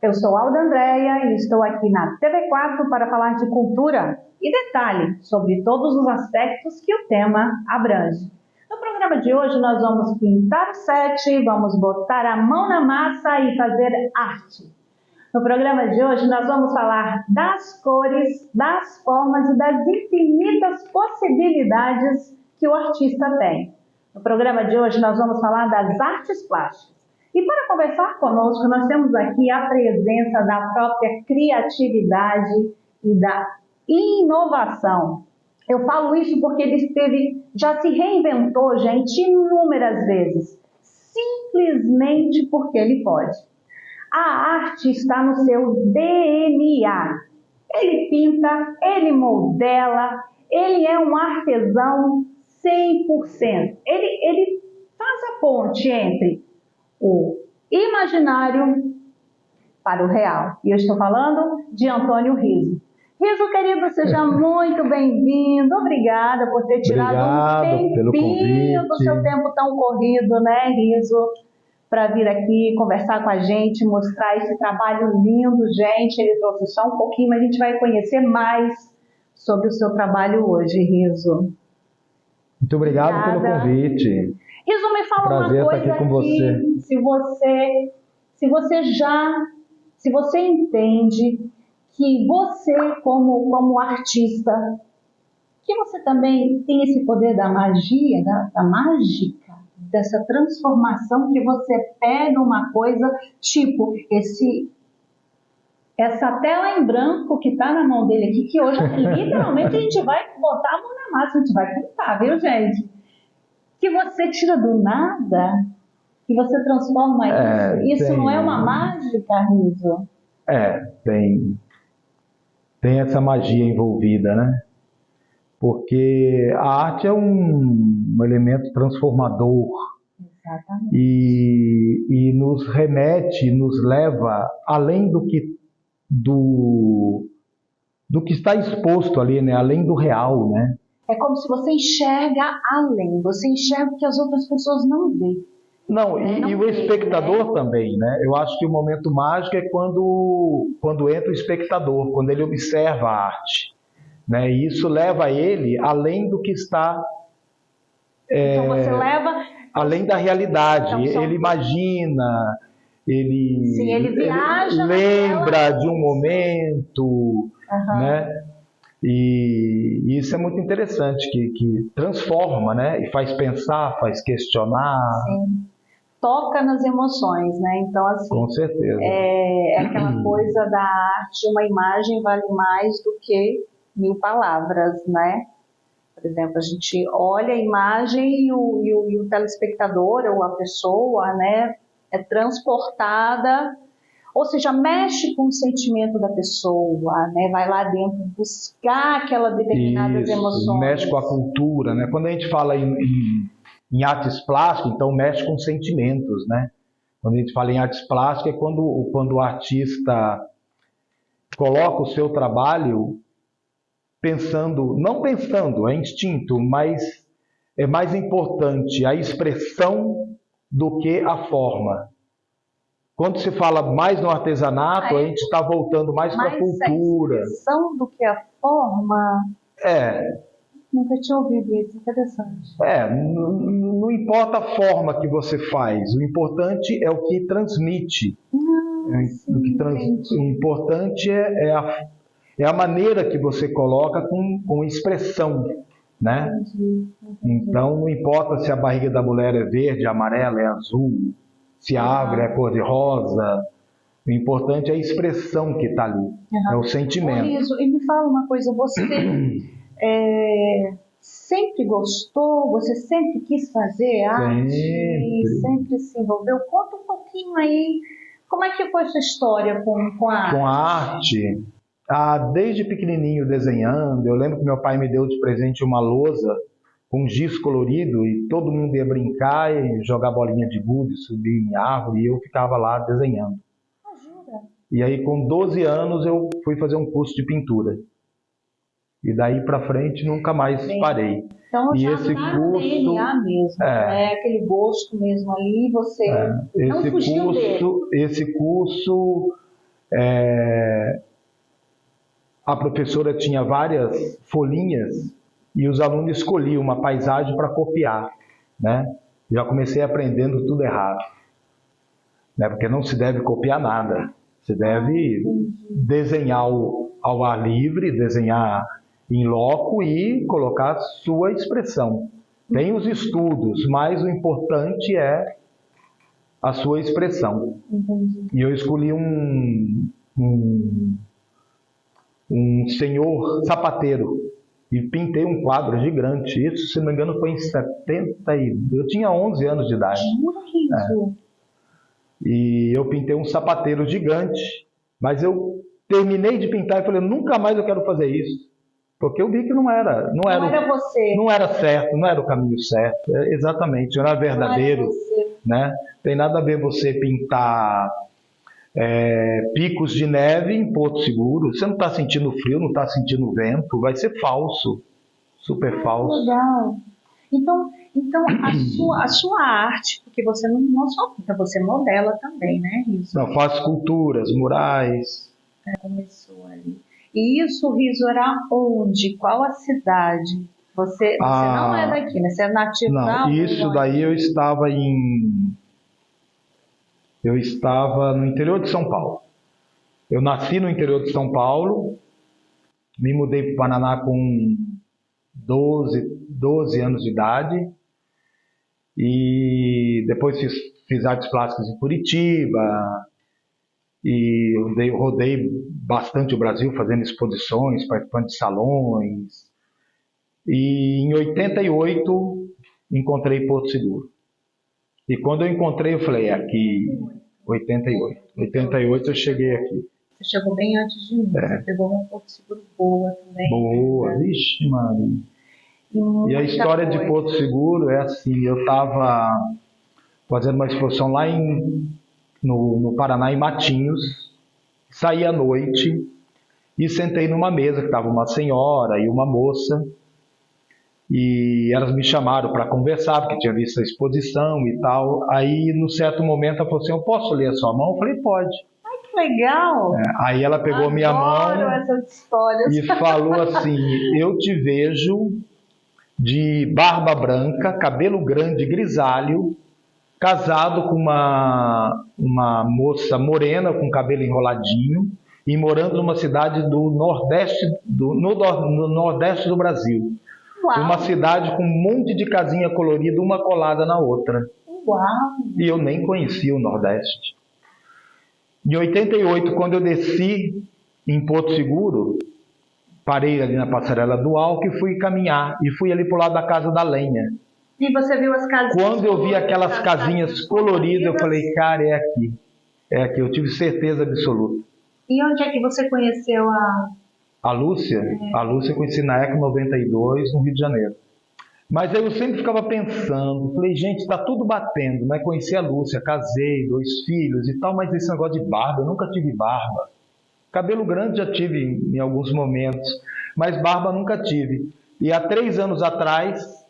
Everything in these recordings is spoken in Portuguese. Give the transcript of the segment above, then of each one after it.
Eu sou Alda Andréia e estou aqui na TV4 para falar de cultura e detalhe sobre todos os aspectos que o tema abrange. No programa de hoje nós vamos pintar o set, vamos botar a mão na massa e fazer arte. No programa de hoje nós vamos falar das cores, das formas e das infinitas possibilidades que o artista tem. No programa de hoje nós vamos falar das artes plásticas. E para conversar conosco, nós temos aqui a presença da própria criatividade e da inovação. Eu falo isso porque ele já se reinventou, gente, inúmeras vezes, simplesmente porque ele pode. A arte está no seu DNA. Ele pinta, ele modela, ele é um artesão 100%. Ele faz a ponte entre o imaginário para o real. E eu estou falando de Antônio Riso. Riso, querido, seja muito bem-vindo. Obrigada por ter tirado um tempinho do seu tempo tão corrido, né, Riso, para vir aqui conversar com a gente, mostrar esse trabalho lindo, gente. Ele trouxe só um pouquinho, mas a gente vai conhecer mais sobre o seu trabalho hoje, Riso. Muito obrigado pelo convite. Riso, me fala prazer uma coisa estar aqui com você. Se você entende que você, como artista, que você também tem esse poder da magia, da mágica, dessa transformação, que você pega uma coisa, tipo essa tela em branco que está na mão dele aqui, que hoje literalmente a gente vai botar a mão na massa, a gente vai pintar, viu, gente? Que você tira do nada, que você transforma isso. Isso não é uma mágica, Riso? Tem essa magia envolvida, né? Porque a arte é um elemento transformador. Exatamente. E nos remete, nos leva além do que está exposto ali, né? Além do real, né? É como se você enxerga além, você enxerga o que as outras pessoas não veem. E o espectador também, né? Eu acho que o momento mágico é quando entra o espectador, quando ele observa a arte, né? E isso leva ele além do que está... Então você leva... Além da realidade, então, ele imagina, ele viaja, lembra de um momento, né? E isso é muito interessante, que transforma, né? E faz pensar, faz questionar. Sim. Toca nas emoções, né? Então, assim, com certeza. É aquela coisa da arte, uma imagem vale mais do que 1000 palavras, né? Por exemplo, a gente olha a imagem e o telespectador ou a pessoa, né, é transportada, ou seja, mexe com o sentimento da pessoa, né? Vai lá dentro buscar aquelas determinadas emoções. Mexe com a cultura, né? Quando a gente fala em artes plásticas, então mexe com sentimentos, né? Quando a gente fala em artes plásticas, é quando o artista coloca o seu trabalho não pensando, é instinto, mas é mais importante a expressão do que a forma. Quando se fala mais no artesanato, a gente está voltando mais para a cultura. A expressão do que a forma? Nunca tinha ouvido isso, interessante. Não importa a forma que você faz, o importante é o que transmite. O importante é a maneira que você coloca com expressão, né? Entendi. Então não importa se a barriga da mulher é verde, amarela, é azul, se a árvore é cor-de-rosa, o importante é a expressão que está ali, é o sentimento. Riso, e me fala uma coisa, você sempre gostou, você sempre quis fazer arte, sempre se envolveu? Conta um pouquinho aí, como é que foi essa história com a arte? Com a arte? Desde pequenininho desenhando, eu lembro que meu pai me deu de presente uma lousa com giz colorido e todo mundo ia brincar e jogar bolinha de gude, subir em árvore, e eu ficava lá desenhando. Ajuda. E aí com 12 anos eu fui fazer um curso de pintura. E daí para frente nunca mais parei. Então e já esse tá curso DNA mesmo, aquele gosto mesmo ali, você não fugiu dele. Esse curso A professora tinha várias folhinhas e os alunos escolhiam uma paisagem para copiar, né? Já comecei aprendendo tudo errado, né? Porque não se deve copiar nada. Você deve desenhar ao ar livre, desenhar em loco e colocar a sua expressão. Tem os estudos, mas o importante é a sua expressão. Entendi. E eu escolhi um senhor sapateiro e pintei um quadro gigante. Isso, se não me engano, foi em 70 eu tinha 11 anos de idade. E eu pintei um sapateiro gigante, mas eu terminei de pintar e falei, nunca mais eu quero fazer isso. Porque eu vi que não era você. Não era certo, não era o caminho certo. Exatamente, não era verdadeiro. Não era você. Né? Tem nada a ver você pintar picos de neve em Porto Seguro. Você não está sentindo frio, não está sentindo vento. Vai ser falso, super falso. Legal. Então a sua arte, porque você não só pinta, você modela também, né, Riso? Não, faço esculturas, murais. Começou ali. E isso, Riso, era onde? Qual a cidade? Você não é daqui, né? Você é nativo da Não, isso daí eu estava no interior de São Paulo. Eu nasci no interior de São Paulo, me mudei para o Paraná com 12 anos de idade e depois fiz artes plásticas em Curitiba e rodei bastante o Brasil fazendo exposições, participando de salões. E em 88 encontrei Porto Seguro. E quando eu encontrei, eu falei, aqui, 88 eu cheguei aqui. Você chegou bem antes de mim, você pegou uma Porto Seguro boa também. Boa, vixe, Maria. E a história de Porto Seguro é assim, eu estava fazendo uma exposição lá no Paraná, em Matinhos, saí à noite e sentei numa mesa que estava uma senhora e uma moça, e elas me chamaram para conversar, porque tinha visto a exposição e tal. Aí, no certo momento, ela falou assim, eu posso ler a sua mão? Eu falei, pode. Ai, que legal! Aí ela pegou minha mão essas histórias. E falou assim, eu te vejo de barba branca, cabelo grande, grisalho, casado com uma moça morena com cabelo enroladinho e morando numa cidade do nordeste no nordeste do Brasil. Uau. Uma cidade com um monte de casinha colorida, uma colada na outra. Uau. E eu nem conhecia o Nordeste. Em 88, quando eu desci em Porto Seguro, parei ali na passarela do Alto e fui caminhar. E fui ali para o lado da Casa da Lenha. E você viu as casinhas? Quando eu vi aquelas casinhas coloridas, eu falei, cara, é aqui. É aqui, eu tive certeza absoluta. E onde é que você conheceu a Lúcia? A Lúcia eu conheci na ECO 92, no Rio de Janeiro. Mas aí eu sempre ficava pensando, falei, gente, está tudo batendo, né? Conheci a Lúcia, casei, 2 filhos e tal, mas esse negócio de barba, eu nunca tive barba. Cabelo grande já tive em alguns momentos, mas barba nunca tive. E há 4 anos atrás,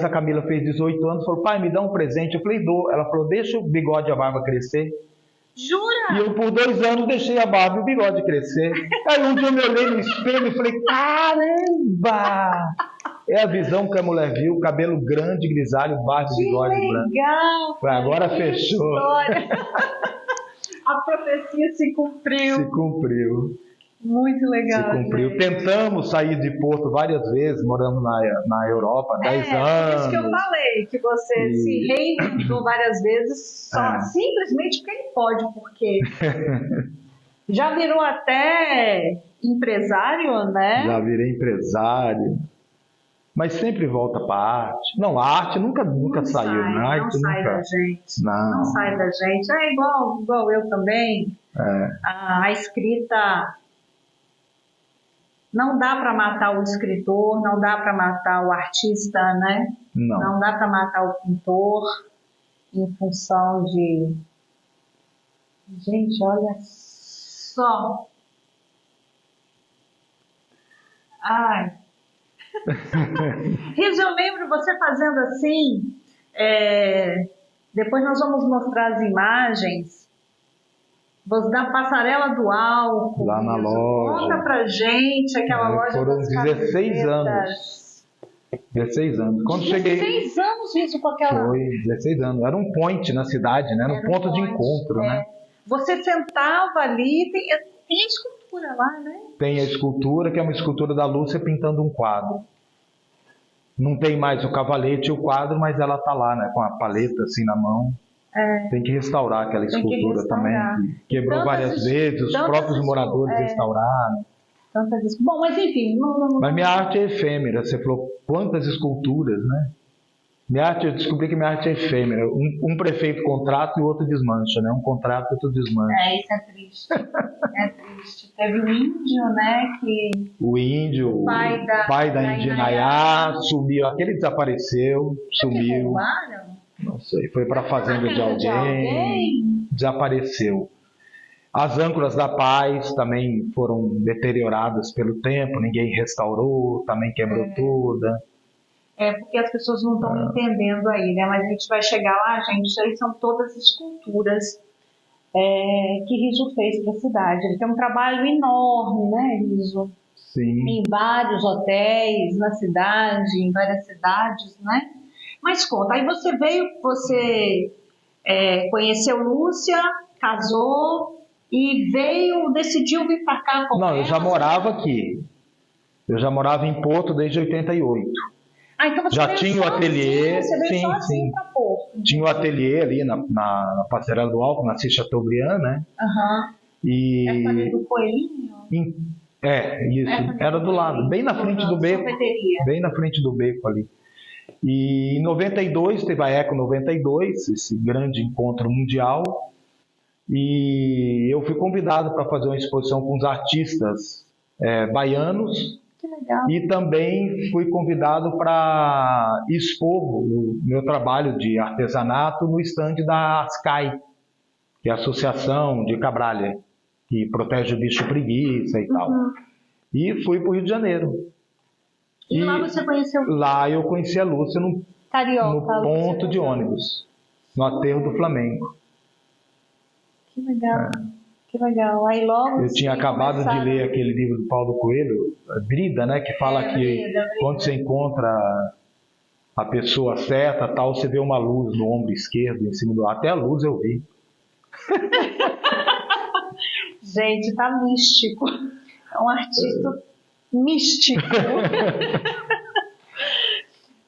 a Camila fez 18 anos, falou, pai, me dá um presente. Eu falei, dou. Ela falou, deixa o bigode e a barba crescer. Jura? E eu, por 2 anos, deixei a barba e o bigode crescer. Aí um dia eu me olhei no espelho e falei, caramba! É a visão que a mulher viu, cabelo grande, grisalho, barba e bigode branco. Legal! Agora fechou. A profecia se cumpriu. Se cumpriu. Muito legal. Se cumpriu. Gente. Tentamos sair de Porto várias vezes, moramos na Europa 10 anos. É isso que eu falei, que você se reinventou várias vezes, simplesmente porque ele pode, porque já virou até empresário, né? Já virei empresário. Mas sempre volta para a arte. Não, a arte nunca saiu. Não sai da gente. Não sai da gente. É igual eu também. A escrita... Não dá para matar o escritor, não dá para matar o artista, né? Não dá para matar o pintor em função de... Gente, olha só. Ai. Riso, eu lembro você fazendo assim, depois nós vamos mostrar as imagens, Da Passarela do Álcool. Lá na loja. Conta pra gente aquela loja foram das 16 camisetas. anos. 16 anos. Quando 16 cheguei, anos isso com aquela... foi 16 anos. Era um point na cidade, né? Era um ponto de encontro, né? Você sentava ali, tem a escultura lá, né? Tem a escultura, que é uma escultura da Lúcia pintando um quadro. Não tem mais o cavalete e o quadro, mas ela tá lá, né? Com a paleta assim na mão. Tem que restaurar aquela escultura também. Que quebrou várias vezes, os próprios moradores restauraram. Bom, mas enfim... Mas minha arte é efêmera. Você falou quantas esculturas, né? Eu descobri que minha arte é efêmera. Um prefeito contrata e o outro desmancha, né? Um contrata e outro desmancha. Isso é triste. É triste. Teve o índio, né? O índio, o pai da Indinaiá, sumiu. Aquele desapareceu, sumiu. Não sei, foi para a fazenda de alguém, desapareceu. As âncoras da paz também foram deterioradas pelo tempo, ninguém restaurou, também quebrou toda. Porque as pessoas não estão entendendo aí, né? Mas a gente vai chegar lá, gente. Isso aí são todas esculturas que Riso fez para a cidade. Ele tem um trabalho enorme, né, Riso? Sim. Em vários hotéis na cidade, em várias cidades, né? Mas conta, aí você conheceu Lúcia, casou e decidiu vir para cá com ela? Não, eu já morava aqui. Eu já morava em Porto desde 88. Então você já tinha o ateliê. Sim. Pra Porto. Tinha o ateliê ali na Passarela do Álcool, na Cis Chateaubriand, né? E... Essa ali do Coelhinho? Isso. Era do lado, bem na frente do beco. Bem na frente do beco ali. E em 92, teve a Eco 92, esse grande encontro mundial, e eu fui convidado para fazer uma exposição com os artistas baianos. Que legal. E também fui convidado para expor o meu trabalho de artesanato no estande da ASCAI, que é a Associação de Cabralha, que protege o bicho preguiça e tal. E fui para o Rio de Janeiro. E lá você conheceu? Lá eu conheci a Lúcia no ponto de ônibus, no aterro do Flamengo. Que legal, que legal. Aí logo eu tinha acabado de ler aquele livro do Paulo Coelho, Brida, né, que fala que quando você encontra a pessoa certa, tal, você vê uma luz no ombro esquerdo, em cima do... Até a luz eu vi. Gente, tá místico. É um artista místico.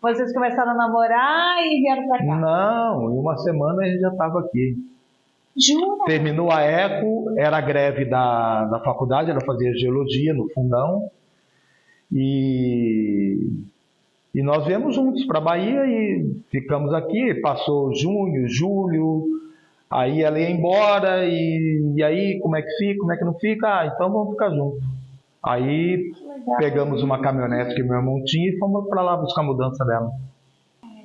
Vocês começaram a namorar e vieram pra cá? Não, em uma semana a gente já estava aqui. Jura? Terminou a Eco, era a greve da faculdade, ela fazia geologia no fundão. E nós viemos juntos para a Bahia e ficamos aqui. Passou junho, julho, aí ela ia embora e aí como é que fica, como é que não fica? Então vamos ficar juntos. Aí pegamos uma caminhonete que meu irmão tinha e fomos para lá buscar a mudança dela.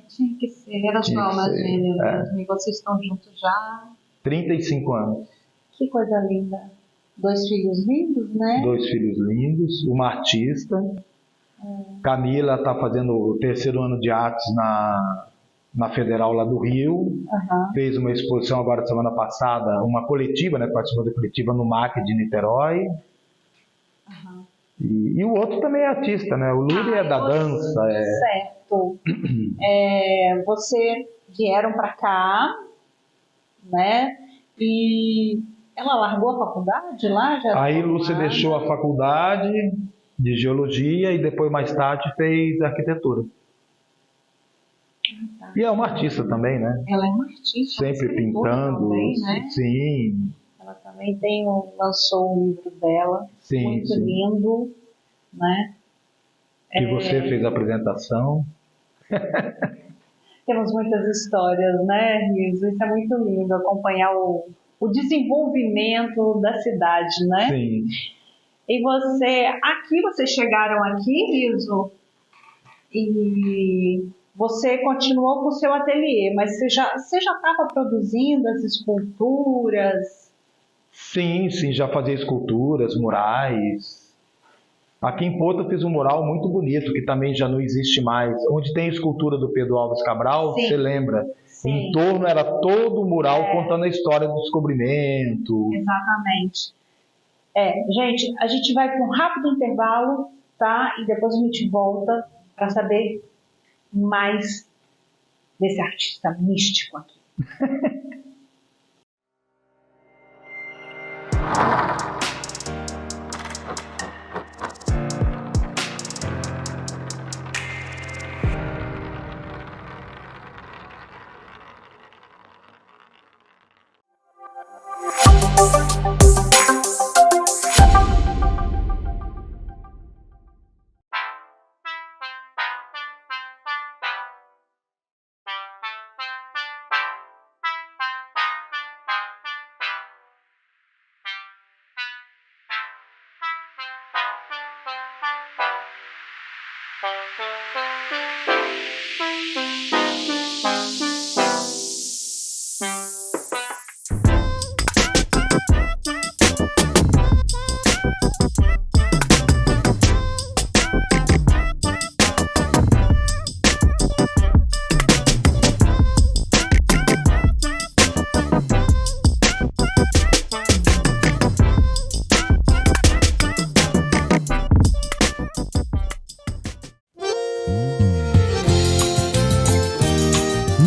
Tinha que ser, era só uma gêmea mesmo. E vocês estão juntos já? 35 anos. Que coisa linda. 2 filhos lindos, né? 2 filhos lindos, uma artista. Camila está fazendo o 3º ano de artes na Federal lá do Rio. Fez uma exposição agora semana passada, uma coletiva, né? Participou da coletiva no MAC de Niterói. E o outro também é artista, né? O Lúcio é da dança. Certo. Você vieram para cá, né? E ela largou a faculdade lá? Aí Lúcia deixou a faculdade de geologia e depois, mais tarde, fez arquitetura. E é uma artista também, né? Ela é uma artista. Sempre pintando. Também, né? Sim. Ela também lançou um livro dela. Sim, muito lindo, né? E você fez a apresentação. Temos muitas histórias, né, Riso? Isso é muito lindo, acompanhar o desenvolvimento da cidade, né? Sim. E vocês chegaram aqui, Riso, e você continuou com o seu ateliê, mas você já estava produzindo as esculturas? Sim, já fazia esculturas, murais. Aqui em Porto eu fiz um mural muito bonito, que também já não existe mais. Onde tem a escultura do Pedro Álvares Cabral, você lembra? O entorno era todo mural contando a história do descobrimento. Exatamente. Gente, a gente vai para um rápido intervalo, tá? E depois a gente volta para saber mais desse artista místico aqui.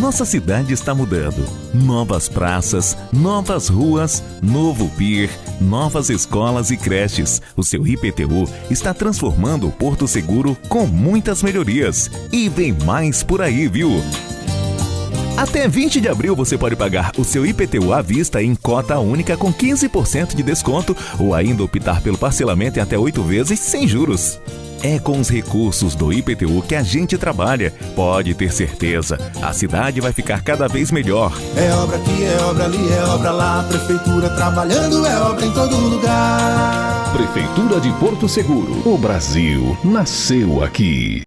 Nossa cidade está mudando. Novas praças, novas ruas, novo pier, novas escolas e creches. O seu IPTU está transformando o Porto Seguro com muitas melhorias. E vem mais por aí, viu? Até 20 de abril você pode pagar o seu IPTU à vista em cota única com 15% de desconto ou ainda optar pelo parcelamento em até 8 vezes sem juros. É com os recursos do IPTU que a gente trabalha. Pode ter certeza, a cidade vai ficar cada vez melhor. É obra aqui, é obra ali, é obra lá. Prefeitura trabalhando, é obra em todo lugar. Prefeitura de Porto Seguro. O Brasil nasceu aqui.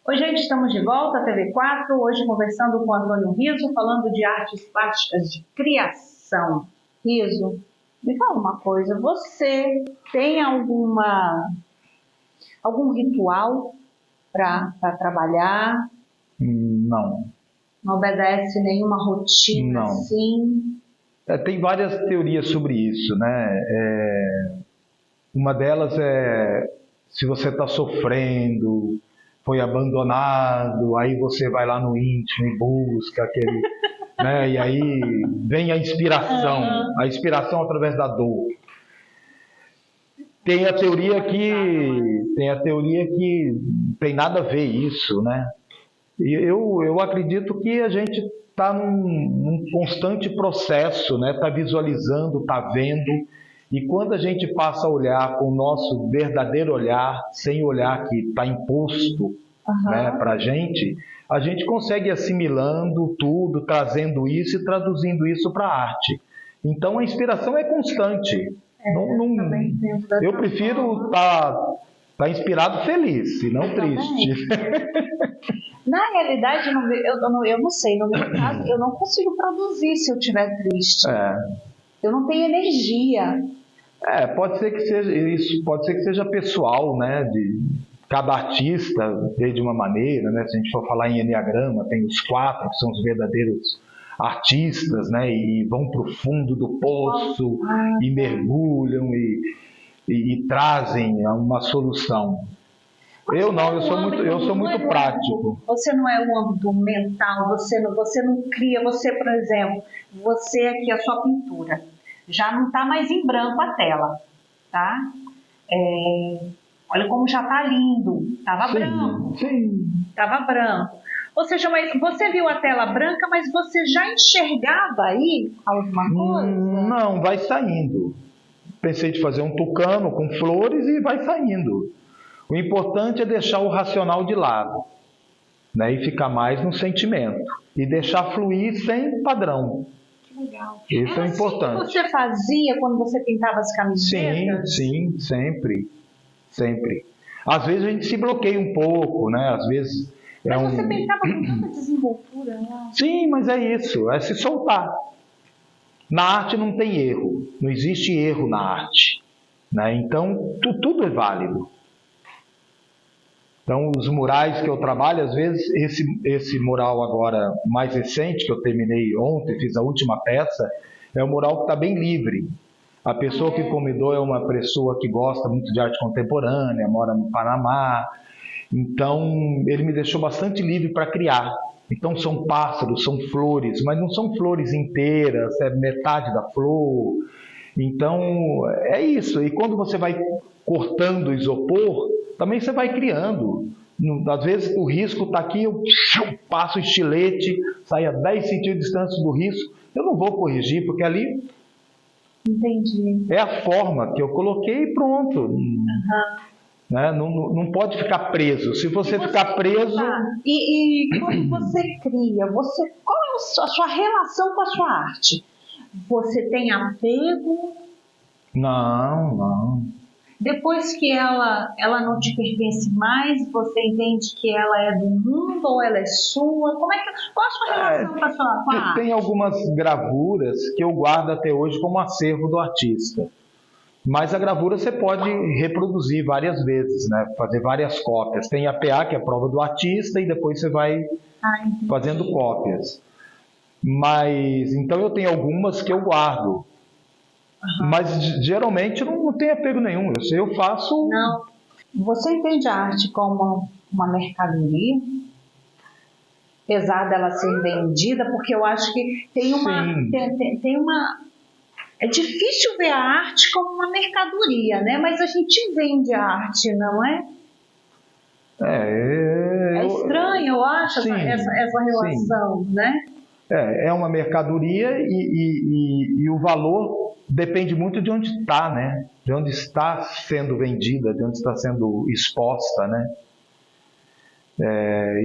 Oi, gente, estamos de volta à TV4, hoje conversando com o Antônio Rizzo, falando de artes plásticas de criação. Rizzo, me fala uma coisa, você tem algum ritual para trabalhar? Não. Não obedece nenhuma rotina assim? Tem várias teorias sobre isso, né? Uma delas é se você está sofrendo, foi abandonado, aí você vai lá no íntimo e busca aquele, né? E aí vem a inspiração através da dor. Tem a teoria que tem nada a ver isso, né? E eu acredito que a gente está num constante processo, né? Está visualizando, está vendo. E quando a gente passa a olhar com o nosso verdadeiro olhar, sem olhar que está imposto, né, para a gente consegue ir assimilando tudo, trazendo isso e traduzindo isso para a arte. Então a inspiração é constante. Eu prefiro estar inspirado feliz e não triste. Na realidade, eu não sei, no meu caso, eu não consigo produzir se eu estiver triste. Eu não tenho energia. Pode ser que seja isso, pode ser que seja pessoal, né? De cada artista vê de uma maneira, né? Se a gente for falar em enneagrama, tem os 4 que são os verdadeiros artistas, né? E vão para o fundo do poço e mergulham e trazem uma solução. Eu sou muito prático. Você não é o âmbito mental, você não cria, por exemplo, você aqui, a sua pintura, já não está mais em branco a tela, tá? Olha como já está lindo, estava branco. Estava branco. Ou seja, mas você viu a tela branca, mas você já enxergava aí alguma coisa? Não, vai saindo. Pensei de fazer um tucano com flores e vai saindo. O importante é deixar o racional de lado, né, e ficar mais no sentimento. E deixar fluir sem padrão. Que legal. Isso é importante. Assim que você fazia quando você pintava as camisetas? Sim, sempre. Sempre. Às vezes a gente se bloqueia um pouco, né? Às vezes Mas você pintava com tanta desenvoltura, né? Sim, mas é isso, é se soltar. Na arte não tem erro, não existe erro na arte, né? Então tudo é válido. Então os murais que eu trabalho, às vezes esse mural agora mais recente, que eu terminei ontem, fiz a última peça, é um mural que está bem livre. A pessoa que convidou é uma pessoa que gosta muito de arte contemporânea, mora no Panamá. Então, ele me deixou bastante livre para criar. Então, são pássaros, são flores, mas não são flores inteiras, é metade da flor. Então, é isso. E quando você vai cortando o isopor, também você vai criando. Às vezes, o risco está aqui, eu passo o estilete, sai a 10 centímetros de distância do risco. Eu não vou corrigir, porque ali... Entendi. É a forma que eu coloquei e pronto. Né? Não pode ficar preso. Se você ficar preso... E quando você cria, qual é a sua relação com a sua arte? Você tem apego? Não. Depois que ela não te pertence mais, você entende que ela é do mundo ou ela é sua? Qual a sua relação com a arte? Tem algumas gravuras que eu guardo até hoje como acervo do artista. Mas a gravura você pode reproduzir várias vezes, né? Fazer várias cópias. Tem a PA, que é a prova do artista, e depois você vai fazendo cópias. Mas, então eu tenho algumas que eu guardo. Mas geralmente não tem apego nenhum. Eu faço... Não. Você entende a arte como uma mercadoria? Apesar dela ser vendida, porque eu acho que tem uma... É difícil ver a arte como uma mercadoria, né? Mas a gente vende a arte, não é? É estranho, eu acho, essa relação, né? É uma mercadoria e o valor depende muito de onde está, né? De onde está sendo vendida, de onde está sendo exposta, né?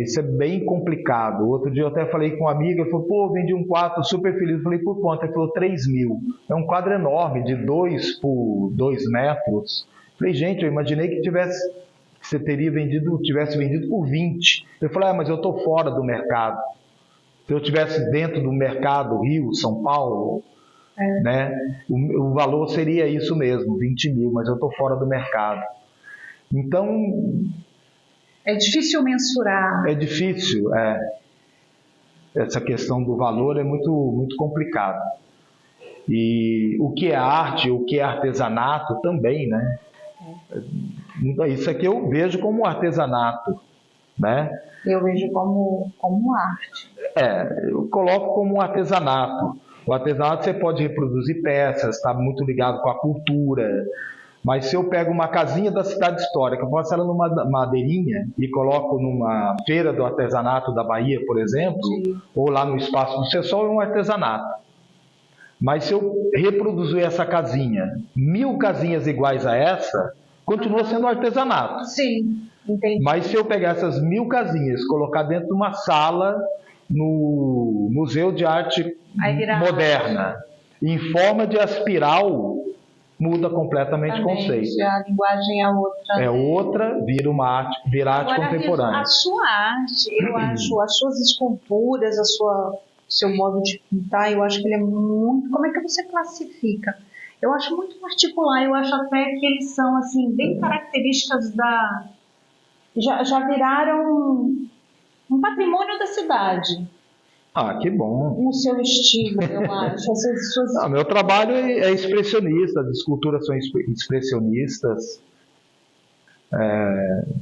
Isso é bem complicado. Outro dia eu até falei com uma amiga, ele falou, pô, vendi um quadro super feliz. Eu falei, por quanto? Ele falou, 3 mil. É um quadro enorme, de 2 por 2 metros. Eu falei, gente, eu imaginei que você tivesse vendido por 20. Ele falou, mas eu estou fora do mercado. Se eu estivesse dentro do mercado, Rio, São Paulo, né, o valor seria isso mesmo, 20 mil, mas eu estou fora do mercado. Então... É difícil mensurar. É difícil, essa questão do valor é muito, muito complicado. E o que é arte, o que é artesanato também, né? Isso aqui eu vejo como artesanato, né? Eu vejo como arte. Eu coloco como artesanato. O artesanato você pode reproduzir peças, está muito ligado com a cultura. Mas se eu pego uma casinha da cidade histórica, posso ela numa madeirinha e coloco numa feira do artesanato da Bahia, por exemplo, ou lá no Espaço do Sessol, é um artesanato. Mas se eu reproduzir essa casinha, 1000 casinhas iguais a essa, continua sendo artesanato. Sim, entendi. Mas se eu pegar essas 1000 casinhas, colocar dentro de uma sala no Museu de Arte Moderna, em forma de espiral, muda completamente o conceito. A linguagem é outra. É outra, vira arte contemporânea. A sua arte, eu acho, as suas esculturas, seu modo de pintar, eu acho que ele é muito... Como é que você classifica? Eu acho muito particular, eu acho até que eles são, assim, bem características da... Já viraram um patrimônio da cidade. Ah, que bom. No seu estilo, eu acho. Meu trabalho é expressionista, as esculturas são expressionistas.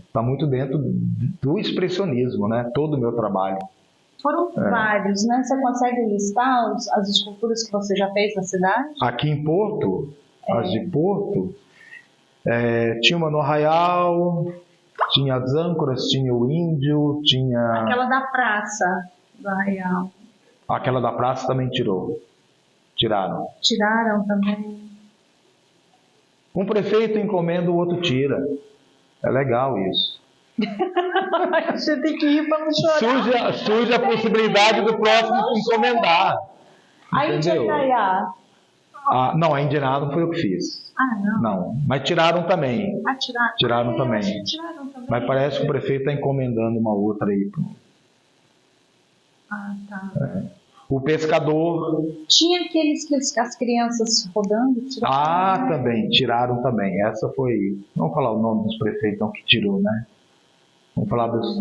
Está muito dentro do expressionismo, né? Todo o meu trabalho. Foram vários, né? Você consegue listar as esculturas que você já fez na cidade? Aqui em Porto, as de Porto, tinha uma no Arraial, tinha as âncoras, tinha o índio, tinha... Aquela da praça do Arraial. Aquela da praça também tiraram. Tiraram também. Um prefeito encomenda, o outro tira. É legal isso. Você tem que ir para não chorar. Surge a possibilidade do próximo encomendar. Aí de Arraiá. Não, a indianada não foi eu que fiz. Não. Não, mas tiraram também. Tiraram também. Tiraram também. Mas parece que o prefeito está encomendando uma outra aí. Tá. O pescador... Tinha as crianças rodando, tiraram. Também, tiraram também. Essa foi... Vamos falar o nome dos prefeitos então, que tirou, né? Vamos falar dos...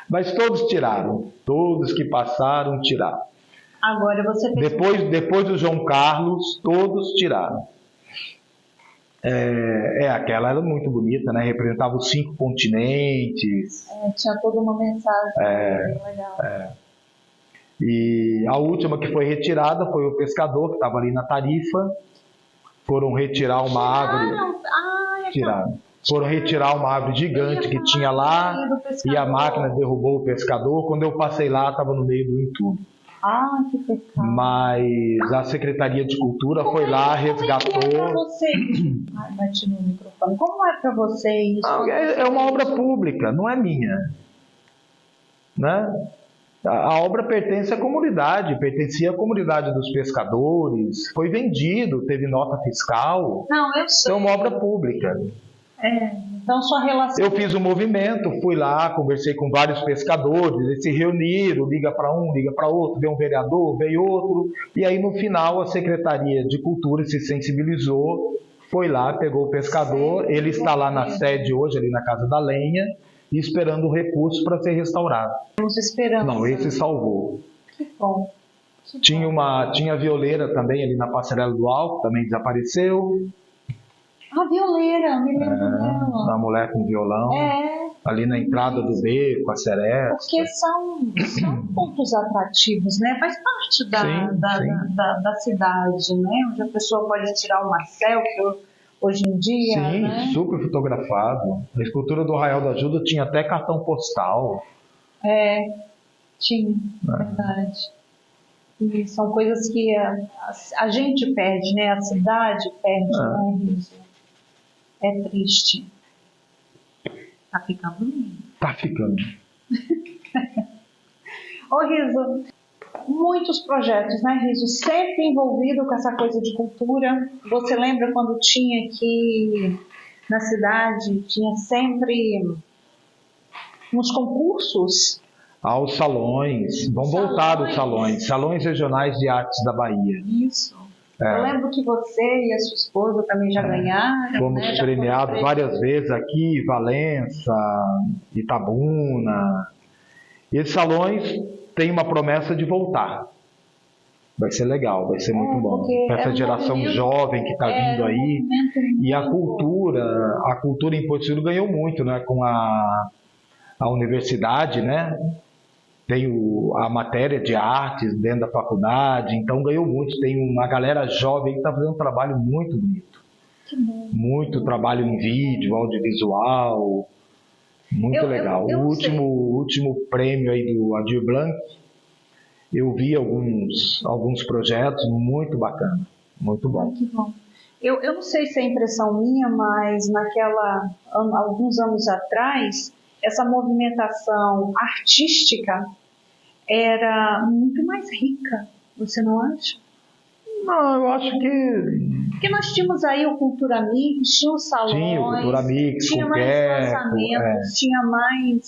Mas todos tiraram. Todos que passaram, tiraram. Agora você fez... Depois do João Carlos, todos tiraram. Aquela era muito bonita, né? Representava os 5 continentes. Tinha toda uma mensagem bem legal. E a última que foi retirada foi o pescador, que estava ali na tarifa. Foram retirar uma árvore. Tiraram. Foram retirar uma árvore gigante que tinha lá. E a máquina derrubou o pescador. Quando eu passei lá, estava no meio do entulho. Que pecado. Mas a Secretaria de Cultura foi lá, resgatou. Como é para você? Bati no microfone. Como é para você isso? É uma obra pública, não é minha. Né? A obra pertence à comunidade, pertencia à comunidade dos pescadores, foi vendido, teve nota fiscal. Não, eu sei. Então é uma obra pública. Então sua relação... Eu fiz um movimento, fui lá, conversei com vários pescadores, eles se reuniram, liga para um, liga para outro, veio um vereador, veio outro, e aí no final a Secretaria de Cultura se sensibilizou, foi lá, pegou o pescador, ele está lá na sede hoje, ali na Casa da Lenha, esperando o recurso para ser restaurado. Estamos esperando. Não, esse salvou. Que bom. Tinha a violeira também ali na Passarela do Alto, também desapareceu. A violeira, me lembro dela. A mulher com violão. Ali na entrada do beco, a seresta. Porque são pontos atrativos, né? Faz parte da cidade, né? Onde a pessoa pode tirar uma selfie hoje em dia. Sim, né? Super fotografado. A escultura do Arraial da Ajuda tinha até cartão postal. Tinha, verdade. E são coisas que a gente perde, né? A cidade perde, né, Riso? É triste. Tá ficando lindo. Tá ficando. Ô, Riso, muitos projetos, né, Riso? Sempre envolvido com essa coisa de cultura. Você lembra quando tinha aqui na cidade, tinha sempre uns concursos? Os salões. Vão voltar os salões. Salões regionais de artes da Bahia. Isso. Eu lembro que você e a sua esposa também já ganharam. Fomos premiados várias vezes aqui, Valença, Itabuna. E esses salões têm uma promessa de voltar. Vai ser legal, vai ser muito bom. Para essa geração jovem que está vindo aí. E a cultura em Porto Seguro ganhou muito, né? Com a universidade, né? Tem a matéria de artes dentro da faculdade, então ganhou muito. Tem uma galera jovem que está fazendo um trabalho muito bonito. Muito trabalho em vídeo, audiovisual, muito legal. O último prêmio aí do Aldir Blanc, eu vi alguns projetos muito bacana, muito bom. Que bom. Eu não sei se é impressão minha, mas alguns anos atrás, essa movimentação artística era muito mais rica, você não acha? Não, eu acho que... Porque nós tínhamos aí o Cultura Mix, tinha os salões, tinha o Cultura Mix, tinha mais lançamentos, tinha mais...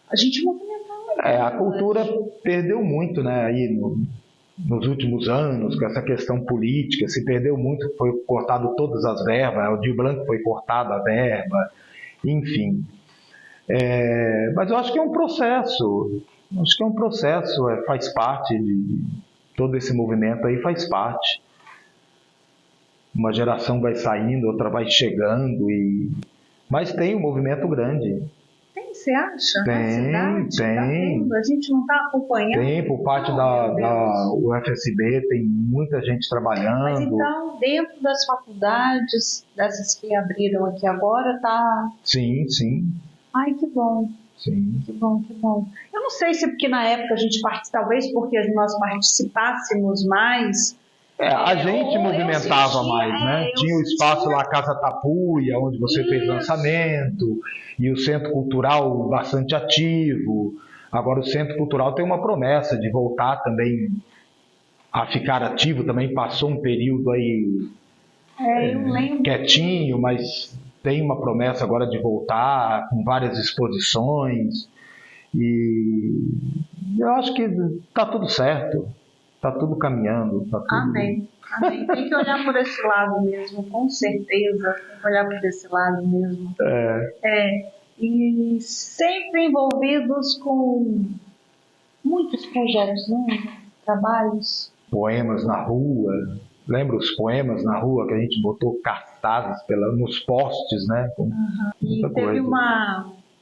A gente movimentava. A cultura perdeu muito, né, aí nos últimos anos, com essa questão política, se perdeu muito, foi cortado todas as verbas, o Aldir Blanc foi cortado a verba, enfim. Mas eu acho que é um processo, faz parte de todo esse movimento aí, faz parte. Uma geração vai saindo, outra vai chegando, mas tem um movimento grande. Tem, você acha? Tem. Tá, a gente não está acompanhando? Tem, por parte da UFSB, tem muita gente trabalhando. Mas então, dentro das faculdades, dessas que abriram aqui agora, tá... Sim. Ai, que bom. Sim. Que bom. Eu não sei se porque na época a gente talvez porque nós participássemos mais. A gente movimentava mais, né? Tinha o espaço lá, Casa Tapuia, onde você fez lançamento, e o Centro Cultural bastante ativo. Agora o Centro Cultural tem uma promessa de voltar também a ficar ativo também, passou um período aí Eu lembro. quietinho, mas tem uma promessa agora de voltar com várias exposições. E eu acho que está tudo certo, está tudo caminhando. Tá tudo... Amém. Amém. Tem que olhar por esse lado mesmo, com certeza. Tem que olhar por esse lado mesmo. E sempre envolvidos com muitos projetos, né? Trabalhos. Poemas na rua. Lembra os poemas na rua que a gente botou cartazes nos postes, né? E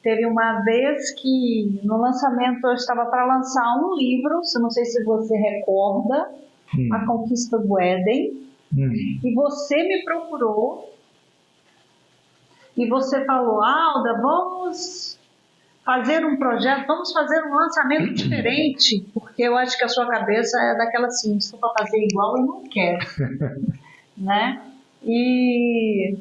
teve uma vez que no lançamento eu estava para lançar um livro, não sei se você recorda, A Conquista do Éden, e você me procurou e você falou: Alda, vamos fazer um projeto, vamos fazer um lançamento diferente, porque eu acho que a sua cabeça é daquela assim, se for para fazer igual eu não quero, né? E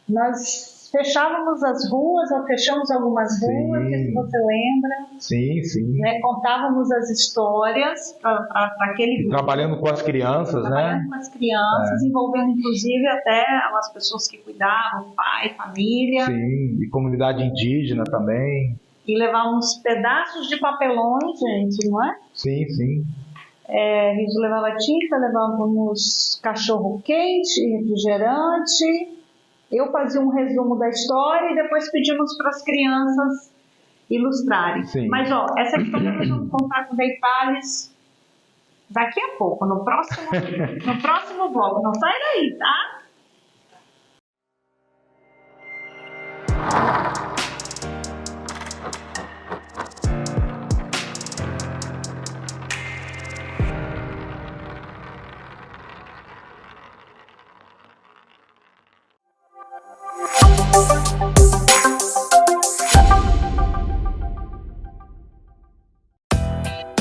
nós fechamos algumas ruas, se você lembra. Sim. Né? Contávamos as histórias para aquele grupo. Trabalhando com as crianças, Trabalhando com as crianças, envolvendo inclusive até as pessoas que cuidavam, pai, família. Sim, e comunidade indígena também. E levávamos pedaços de papelões, gente, não é? Sim. A gente levava tinta, levávamos cachorro quente, refrigerante. Eu fazia um resumo da história e depois pedimos para as crianças ilustrarem. Sim. Mas, essa história nós vamos contar com detalhes daqui a pouco, no próximo bloco. Não sai daí, tá?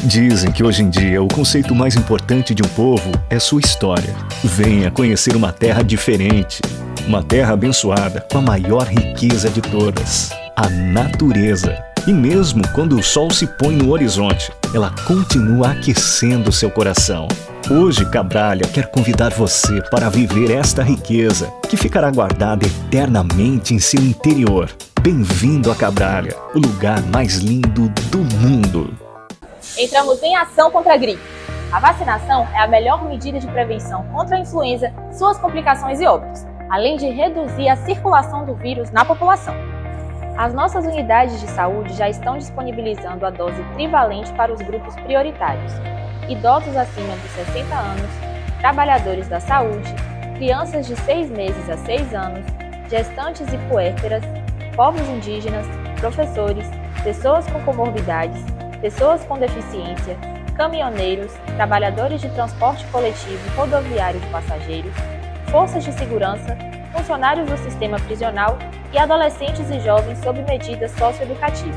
Dizem que hoje em dia o conceito mais importante de um povo é sua história. Venha conhecer uma terra diferente, uma terra abençoada com a maior riqueza de todas, a natureza. E mesmo quando o sol se põe no horizonte, ela continua aquecendo seu coração. Hoje, Cabralha quer convidar você para viver esta riqueza, que ficará guardada eternamente em seu interior. Bem-vindo a Cabralha, o lugar mais lindo do mundo. Entramos em ação contra a gripe. A vacinação é a melhor medida de prevenção contra a influenza, suas complicações e óbitos, além de reduzir a circulação do vírus na população. As nossas unidades de saúde já estão disponibilizando a dose trivalente para os grupos prioritários: idosos acima de 60 anos, trabalhadores da saúde, crianças de 6 meses a 6 anos, gestantes e puérperas, povos indígenas, professores, pessoas com comorbidades, pessoas com deficiência, caminhoneiros, trabalhadores de transporte coletivo e rodoviário de passageiros, forças de segurança, funcionários do sistema prisional e adolescentes e jovens sob medidas socioeducativas.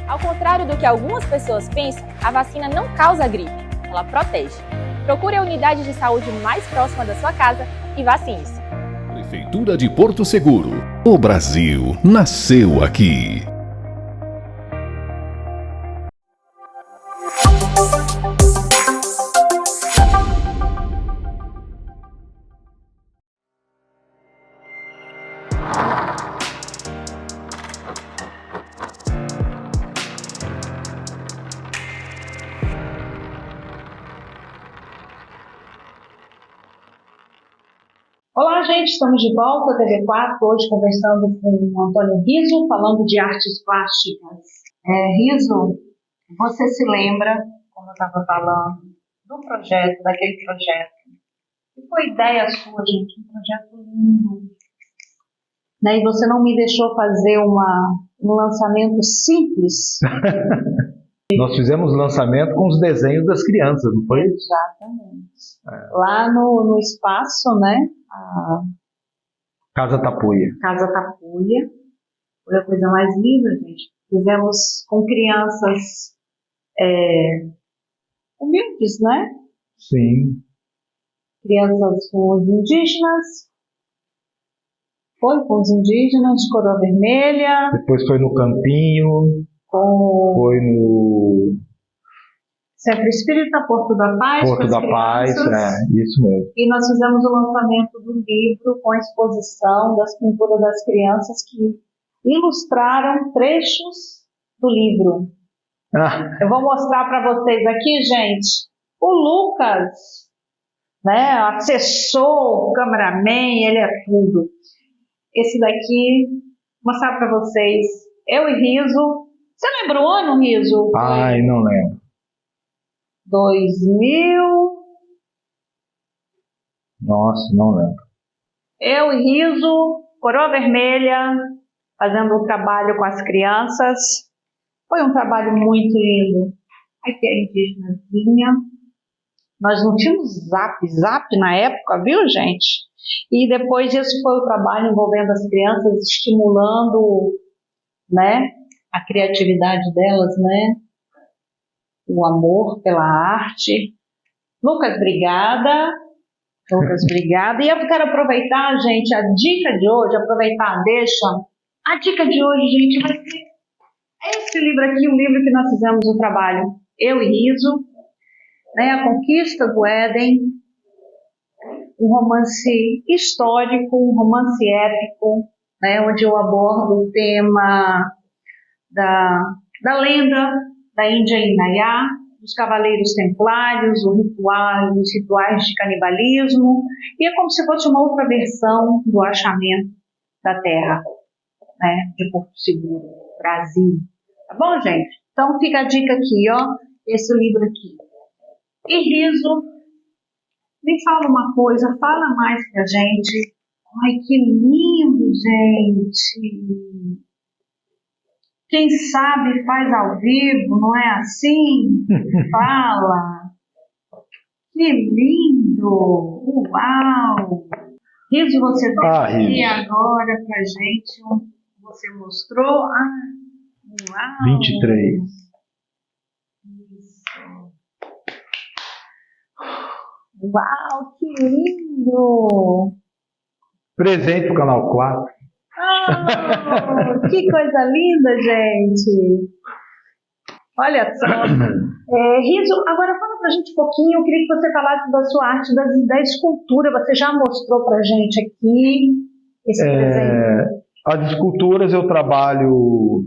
Ao contrário do que algumas pessoas pensam, a vacina não causa gripe, ela protege. Procure a unidade de saúde mais próxima da sua casa e vacine-se. Prefeitura de Porto Seguro. O Brasil nasceu aqui. Olá, gente, estamos de volta à TV4, hoje conversando com o Antônio Riso, falando de artes plásticas. Riso, você se lembra, como eu estava falando, daquele projeto? Que foi ideia sua, gente, um projeto lindo. Né? E você não me deixou fazer um lançamento simples. Nós fizemos o lançamento com os desenhos das crianças, não foi? Exatamente. Lá no espaço, né? A Casa Tapuia. Casa Tapuia. Foi a coisa mais linda, gente. Fizemos com crianças humildes, né? Sim. Crianças com os indígenas. Foi com os indígenas de Coroa Vermelha. Depois foi no Campinho. Com... Foi no Centro Espírita Porto da Paz. Porto da Paz, isso mesmo. E nós fizemos o lançamento do livro com a exposição das pinturas das crianças que ilustraram trechos do livro. Eu vou mostrar para vocês aqui, gente, o Lucas, né, assessor, cameraman, ele é tudo. Esse daqui, vou mostrar para vocês, eu e Riso. Você lembra o ano, Riso? Ai, não lembro. 2000. Nossa, não lembro. Eu e Riso, Coroa Vermelha, fazendo um trabalho com as crianças. Foi um trabalho muito lindo. Aqui a indígenazinha. Nós não tínhamos zap na época, viu, gente? E depois esse foi o trabalho envolvendo as crianças, estimulando, né, a criatividade delas, né? O amor pela arte. Lucas, obrigada. Lucas, obrigada. E eu quero aproveitar, gente, a dica de hoje, A dica de hoje, gente, vai ser esse livro aqui, o livro que nós fizemos o trabalho, eu e Riso, né, A Conquista do Éden, um romance histórico, um romance épico, né, onde eu abordo o tema da lenda da Índia Inayá, dos Cavaleiros Templários, os rituais de canibalismo, e é como se fosse uma outra versão do achamento da Terra, né, de Porto Seguro, Brasil. Tá bom, gente? Então fica a dica aqui, ó, esse livro aqui. E Riso, me fala uma coisa, fala mais pra gente. Ai, que lindo, gente! Quem sabe faz ao vivo, não é assim? Fala! Que lindo! Uau! Riso, você trouxe aqui agora pra gente, você mostrou. Uau! 23. Isso. Uau, que lindo! Presente pro Canal 4. Oh, que coisa linda, gente! Olha só. Riso, agora fala pra gente um pouquinho, eu queria que você falasse da sua arte, da escultura. Você já mostrou pra gente aqui esse presente? As esculturas eu trabalho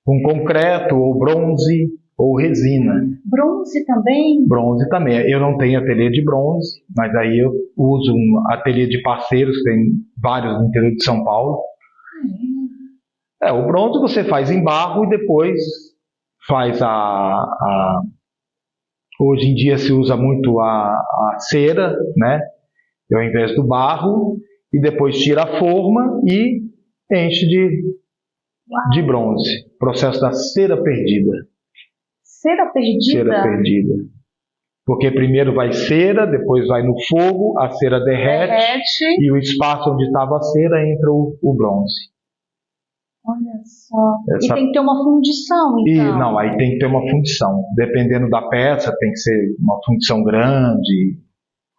com concreto, ou bronze, ou resina. Bronze também? Bronze também. Eu não tenho ateliê de bronze, mas aí eu uso um ateliê de parceiros, tem vários no interior de São Paulo. O bronze você faz em barro e depois faz hoje em dia se usa muito a cera, né? Ao invés do barro, e depois tira a forma e enche de bronze. Processo da cera perdida. Cera perdida? Cera perdida. Porque primeiro vai cera, depois vai no fogo, a cera derrete. E o espaço onde estava a cera entra o bronze. Olha só. E tem que ter uma fundição, então? Não, aí tem que ter uma fundição. Dependendo da peça, tem que ser uma fundição grande.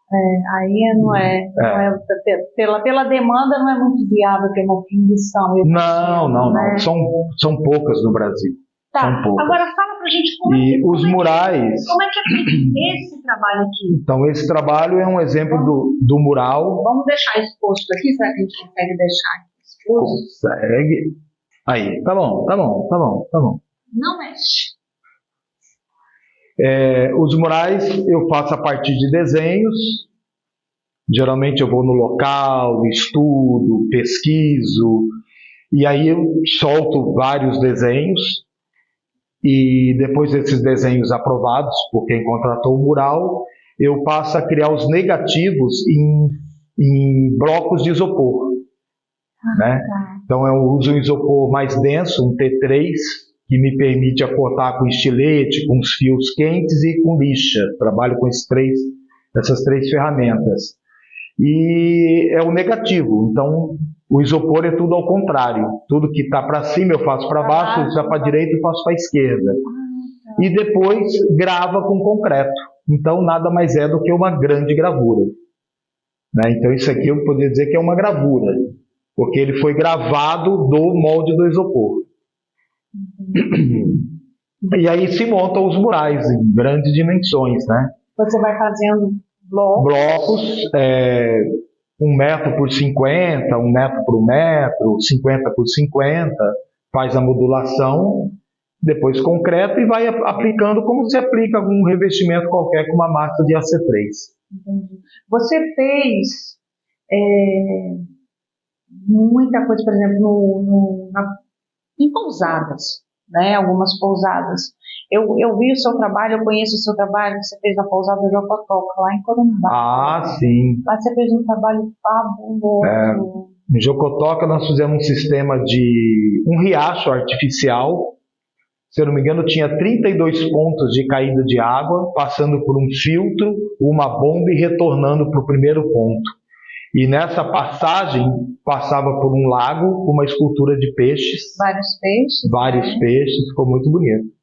Aí não é pela demanda não é muito viável ter uma fundição. Não. Né? São poucas no Brasil. Tá, são poucas. Agora fala pra gente como os murais. Como é que é feito esse trabalho aqui? Então, esse trabalho é um exemplo do mural. Vamos deixar exposto aqui, será que a gente consegue deixar exposto? Consegue. Aí, tá bom. Não mexe. Os murais eu faço a partir de desenhos. Geralmente eu vou no local, estudo, pesquiso, e aí eu solto vários desenhos. E depois desses desenhos aprovados por quem contratou o mural, eu passo a criar os negativos em blocos de isopor. Né? Tá. Então eu uso um isopor mais denso, um T3, que me permite acortar com estilete, com os fios quentes e com lixa. Trabalho com essas três ferramentas. E é o negativo. Então o isopor é tudo ao contrário. Tudo que está para cima eu faço para baixo, tudo que está para a direita eu faço para a esquerda. E depois grava com concreto. Então nada mais é do que uma grande gravura. Né? Então isso aqui eu poderia dizer que é uma gravura, porque ele foi gravado do molde do isopor. E aí se montam os murais em grandes dimensões, né? Você vai fazendo blocos. 1 metro por 50, 1 metro por 1 metro, 50 por 50, faz a modulação, depois concreta e vai aplicando como se aplica algum revestimento qualquer com uma massa de AC3. Entendi. Você fez muita coisa, por exemplo, em pousadas, né? Algumas pousadas. Eu vi o seu trabalho, eu conheço o seu trabalho, você fez na pousada do Jocotoca, lá em Corumbá. Ah, sim. Lá você fez um trabalho fabuloso. Em Jocotoca nós fizemos um sistema de um riacho artificial. Se eu não me engano, tinha 32 pontos de caída de água, passando por um filtro, uma bomba e retornando para o primeiro ponto. E nessa passagem, passava por um lago com uma escultura de peixes. Vários peixes, ficou muito bonito.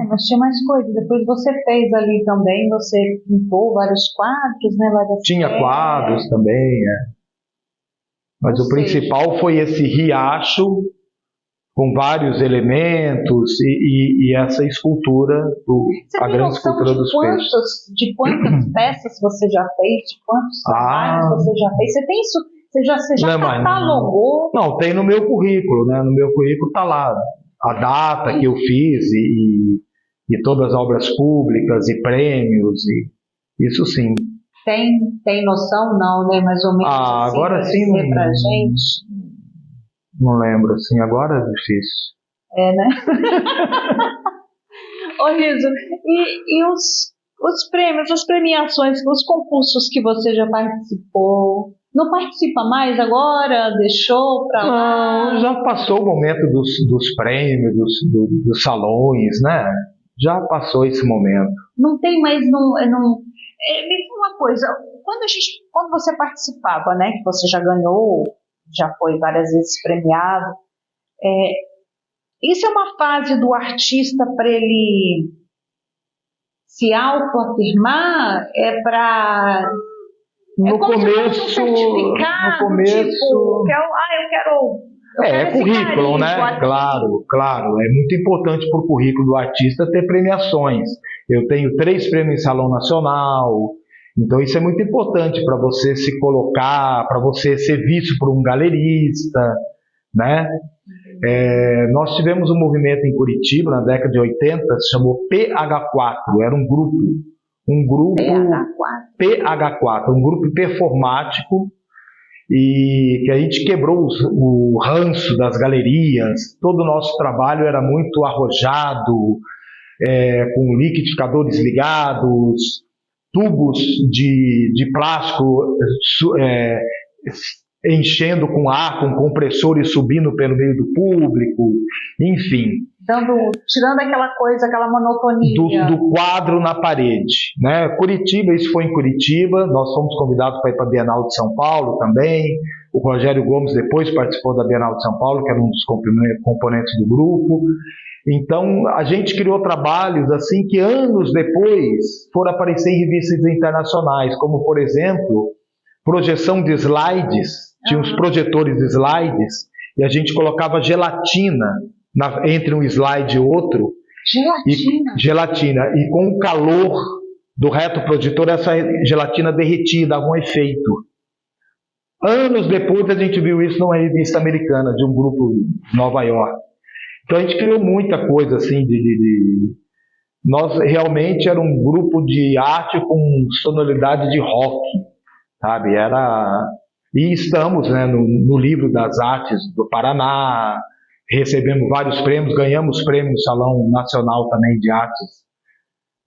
Mas tinha mais coisa. Depois você fez ali também, você pintou vários quadros, né? Tinha quadros também, Mas o principal foi esse riacho com vários elementos e essa escultura, a grande escultura dos peixes. De quantas peças você já fez? De quantos trabalhos você já fez? Você tem isso? Você já catalogou? Não, tem no meu currículo, né? No meu currículo está lá a data que eu fiz e todas as obras públicas e prêmios, isso sim. Tem noção, não, né? Mais ou menos assim, agora sim. Pra gente. Não lembro, assim, agora é difícil. Né? Ô Riso, e os prêmios, as premiações, os concursos que você já participou, não participa mais agora? Deixou pra lá? Não, já passou o momento dos prêmios, dos salões, né? Já passou esse momento. Não tem mais, me fala uma coisa, quando você participava, né, que você já ganhou, já foi várias vezes premiado, isso é uma fase do artista para ele se autoafirmar? No começo, tipo, eu quero currículo, né? Claro. É muito importante para o currículo do artista ter premiações. Eu tenho 3 prêmios em Salão Nacional, então isso é muito importante para você se colocar, para você ser visto por um galerista, né? Nós tivemos um movimento em Curitiba, na década de 80, se chamou PH4, era um grupo PH4, um grupo performático, e que a gente quebrou o ranço das galerias. Todo o nosso trabalho era muito arrojado, com liquidificadores ligados, tubos de plástico enchendo com ar, com compressor e subindo pelo meio do público, enfim. Tirando aquela coisa, aquela monotonia. Do quadro na parede, né? Curitiba, isso foi em Curitiba, nós fomos convidados para ir para a Bienal de São Paulo também. O Rogério Gomes depois participou da Bienal de São Paulo, que era um dos componentes do grupo. Então, a gente criou trabalhos assim que anos depois foram aparecer em revistas internacionais, como, por exemplo, projeção de slides. Tinha uns projetores de slides e a gente colocava gelatina entre um slide e outro. Gelatina. E com o calor do retroprojetor, essa gelatina derretia, dava um efeito. Anos depois a gente viu isso numa revista americana, de um grupo de Nova York. Então a gente criou muita coisa assim Nós realmente era um grupo de arte com sonoridade de rock, sabe? E estamos, né, no livro das artes do Paraná, recebemos vários prêmios, ganhamos prêmio no Salão Nacional também de Artes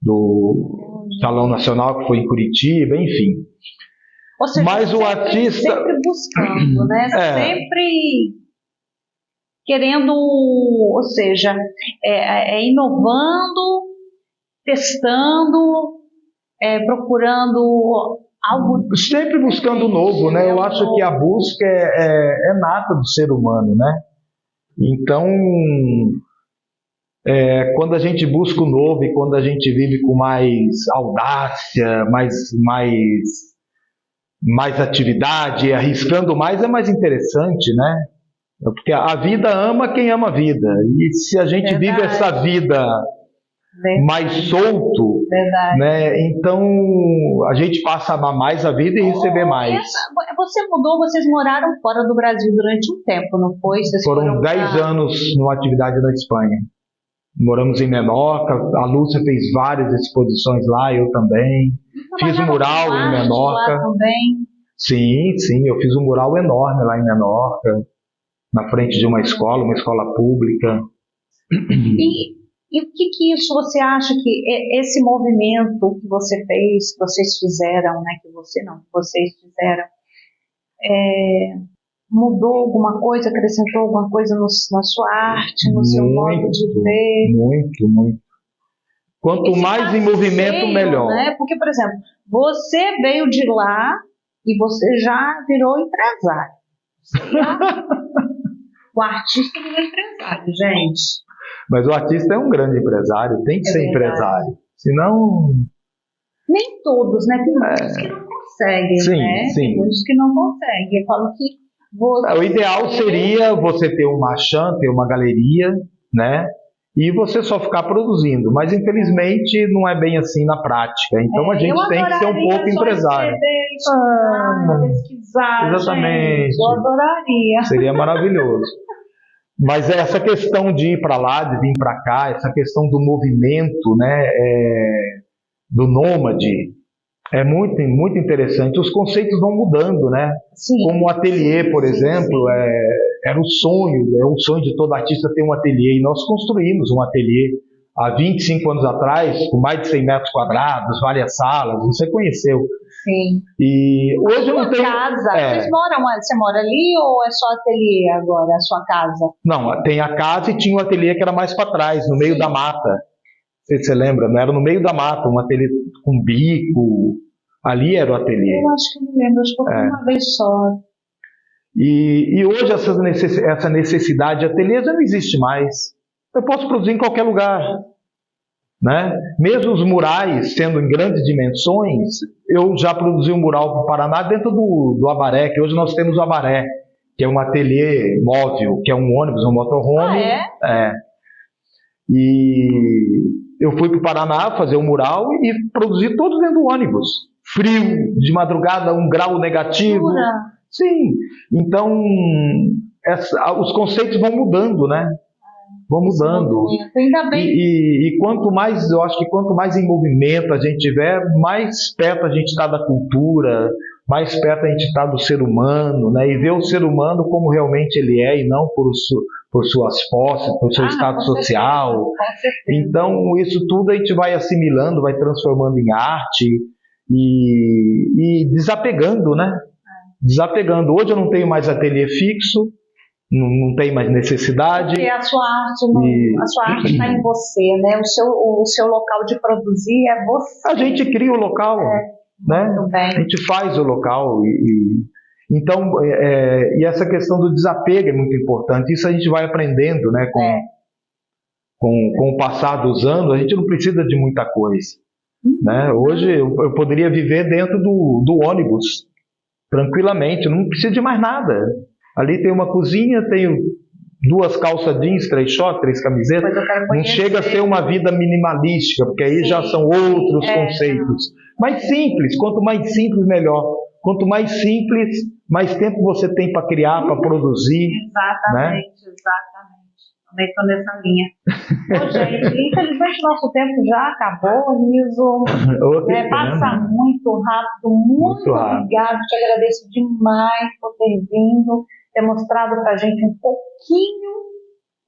do Salão Nacional, que foi em Curitiba, enfim. Ou seja, mas o artista sempre buscando, né? Sempre querendo, ou seja, inovando, testando, procurando algo. Sempre buscando o novo, né? Eu acho que a busca é nata do ser humano, né? Então, quando a gente busca o novo e quando a gente vive com mais audácia, mais atividade, arriscando mais, é mais interessante, né? Porque a vida ama quem ama a vida. E se a gente Verdade. vive essa vida mais solto, Verdade. né, então a gente passa a amar mais a vida e receber mais. Você mudou, vocês moraram fora do Brasil durante um tempo, não foi? Vocês Foram 10 anos numa atividade na Espanha. Moramos em Menorca, a Lúcia fez várias exposições lá, eu também. Fiz um mural em Menorca. Lá também. Sim, eu fiz um mural enorme lá em Menorca, na frente de uma escola pública. E o que isso você acha que esse movimento que você fez, que vocês fizeram, né, que vocês fizeram, mudou alguma coisa, acrescentou alguma coisa na sua arte, no seu modo de ver? Muito. Quanto mais em movimento, melhor. Né? Porque, por exemplo, você veio de lá e você já virou empresário. O artista não é empresário, gente. Mas o artista é um grande empresário, tem que ser empresário. Senão... Nem todos, né? Tem muitos que não conseguem, né? Sim. Tem muitos que não conseguem. Eu falo que você... O ideal seria você ter uma marchand, ter uma galeria, né? E você só ficar produzindo. Mas, infelizmente, não é bem assim na prática. Então, a gente tem que ser um pouco empresário. Pesquisar, exatamente. Gente, eu adoraria. Seria maravilhoso. Mas essa questão de ir para lá, de vir para cá, essa questão do movimento, né, do nômade, é muito interessante. Os conceitos vão mudando, né? Sim. Como o ateliê, por exemplo, era o sonho de todo artista ter um ateliê. E nós construímos um ateliê há 25 anos atrás, com mais de 100 metros quadrados, várias salas, você conheceu. Sim. E hoje eu não tenho... casa. Você mora ali ou é só ateliê agora, a sua casa? Não, tem a casa e tinha um ateliê que era mais para trás, no meio da mata. Não sei se você lembra, não era no meio da mata, um ateliê com bico. Ali era o ateliê. Eu acho que me lembro, acho que foi uma vez só. E hoje essa necessidade de ateliê já não existe mais. Eu posso produzir em qualquer lugar. Né? Mesmo os murais sendo em grandes dimensões, eu já produzi um mural para o Paraná dentro do Abaré, que hoje nós temos o Abaré, que é um ateliê móvel, que é um ônibus, um motorhome. E eu fui para o Paraná fazer um mural e produzi todos dentro do ônibus. Frio, de madrugada, 1 grau negativo. Sim. Então, os conceitos vão mudando, né? Vão mudando. Ainda bem. E quanto mais, eu acho que quanto mais em movimento a gente tiver, mais perto a gente está da cultura, mais perto a gente está do ser humano, né? E ver o ser humano como realmente ele é e não por suas posses, por seu estado social. Então, isso tudo a gente vai assimilando, vai transformando em arte e desapegando, né? Desapegando. Hoje eu não tenho mais ateliê fixo, não tem mais necessidade. Porque a sua arte está em você, né? O seu local de produzir é você. A gente cria o local, né? A gente faz o local então, e essa questão do desapego é muito importante. Isso a gente vai aprendendo, né? Com o passar dos anos, a gente não precisa de muita coisa, né? Hoje eu poderia viver dentro do ônibus tranquilamente, não preciso de mais nada. Ali tem uma cozinha, tenho 2 calças jeans, 3 shorts, 3 camisetas. Não chega a ser uma vida minimalística, porque aí já são outros conceitos. Mais simples, quanto mais simples, melhor. Quanto mais simples, mais tempo você tem para criar, para produzir. Exatamente. Também estou nessa linha. Gente, infelizmente nosso tempo já acabou, Niso. Passa muito rápido. Muito obrigado, te agradeço demais por ter vindo, ter mostrado para a gente um pouquinho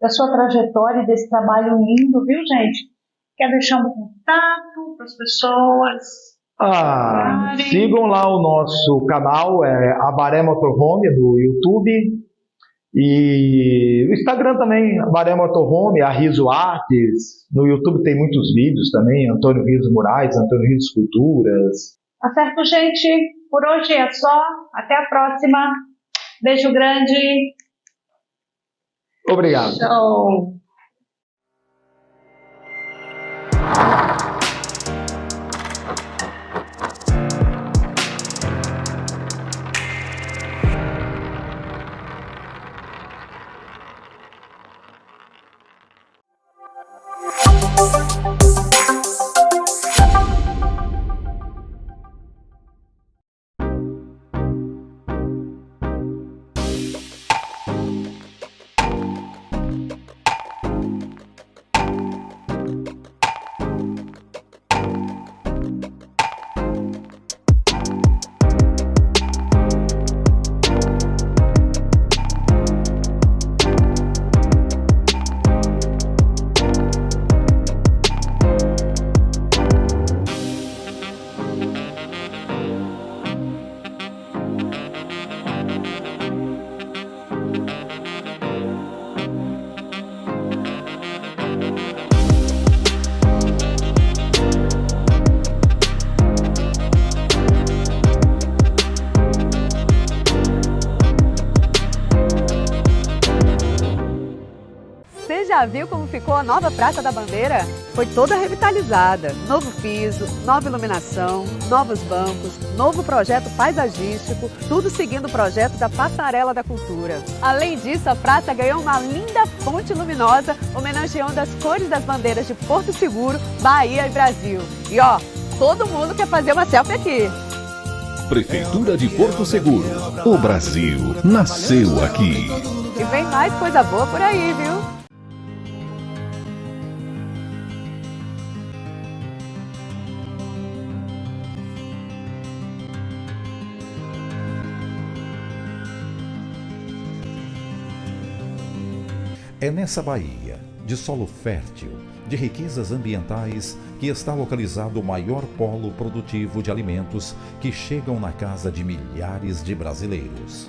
da sua trajetória e desse trabalho lindo, viu, gente? Quer deixar um contato para as pessoas? Sigam lá o nosso canal, Abaré Motorhome, do YouTube. E o Instagram também, Abaré Motorhome, a Riso Artes. No YouTube tem muitos vídeos também, Antônio Riso Murais, Antônio Riso Esculturas. Tá certo, gente? Por hoje é só. Até a próxima. Beijo grande. Obrigado. Tchau. já viu como ficou a nova Praça da Bandeira? Foi toda revitalizada. Novo piso, nova iluminação, novos bancos, novo projeto paisagístico, tudo seguindo o projeto da Passarela da Cultura. Além disso, a praça ganhou uma linda fonte luminosa, homenageando as cores das bandeiras de Porto Seguro, Bahia e Brasil. E ó, todo mundo quer fazer uma selfie aqui. Prefeitura de Porto Seguro. O Brasil nasceu aqui. E vem mais coisa boa por aí, viu? É nessa Bahia, de solo fértil, de riquezas ambientais, que está localizado o maior polo produtivo de alimentos que chegam na casa de milhares de brasileiros.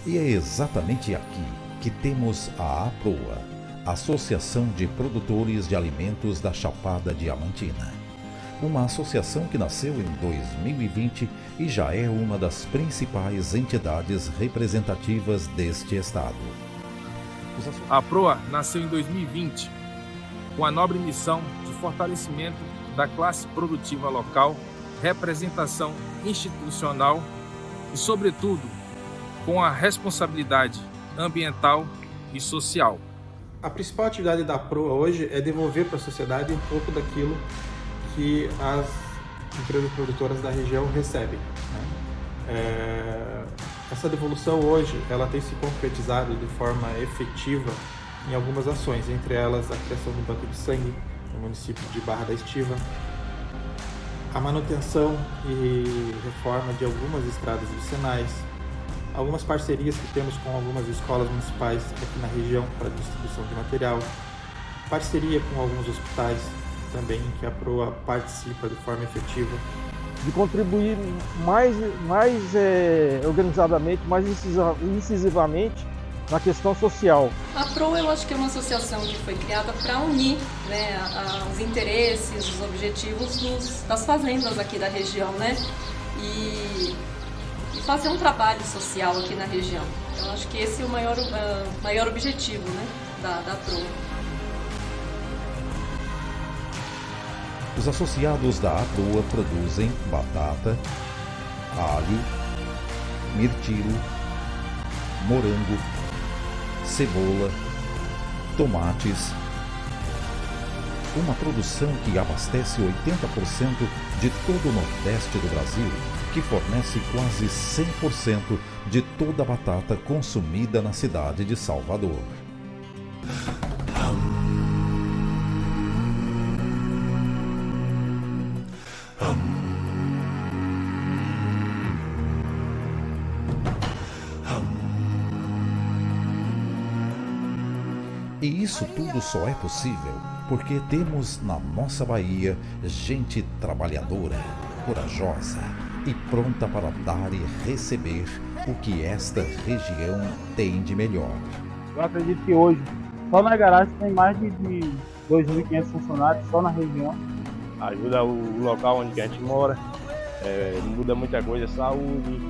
E é exatamente aqui que temos a APROA, Associação de Produtores de Alimentos da Chapada Diamantina. Uma associação que nasceu em 2020 e já é uma das principais entidades representativas deste estado. A APROA nasceu em 2020 com a nobre missão de fortalecimento da classe produtiva local, representação institucional e, sobretudo, com a responsabilidade ambiental e social. A principal atividade da APROA hoje é devolver para a sociedade um pouco daquilo que as empresas produtoras da região recebem. Essa devolução hoje ela tem se concretizado de forma efetiva em algumas ações, entre elas a criação do banco de sangue no município de Barra da Estiva, a manutenção e reforma de algumas estradas vicinais, algumas parcerias que temos com algumas escolas municipais aqui na região para distribuição de material, parceria com alguns hospitais também em que a APROA participa de forma efetiva. De contribuir mais organizadamente, mais incisivamente na questão social. A APROA eu acho que é uma associação que foi criada para unir, né, os interesses, os objetivos das fazendas aqui da região, né? E fazer um trabalho social aqui na região. Eu acho que esse é o maior objetivo, né, da APROA. Os associados da APROA produzem batata, alho, mirtilo, morango, cebola, tomates. Uma produção que abastece 80% de todo o Nordeste do Brasil, que fornece quase 100% de toda a batata consumida na cidade de Salvador. E isso tudo só é possível porque temos na nossa Bahia gente trabalhadora, corajosa e pronta para dar e receber o que esta região tem de melhor. Eu acredito que hoje, só na garagem tem mais de 2.500 funcionários só na região. Ajuda o local onde a gente mora, muda muita coisa, saúde,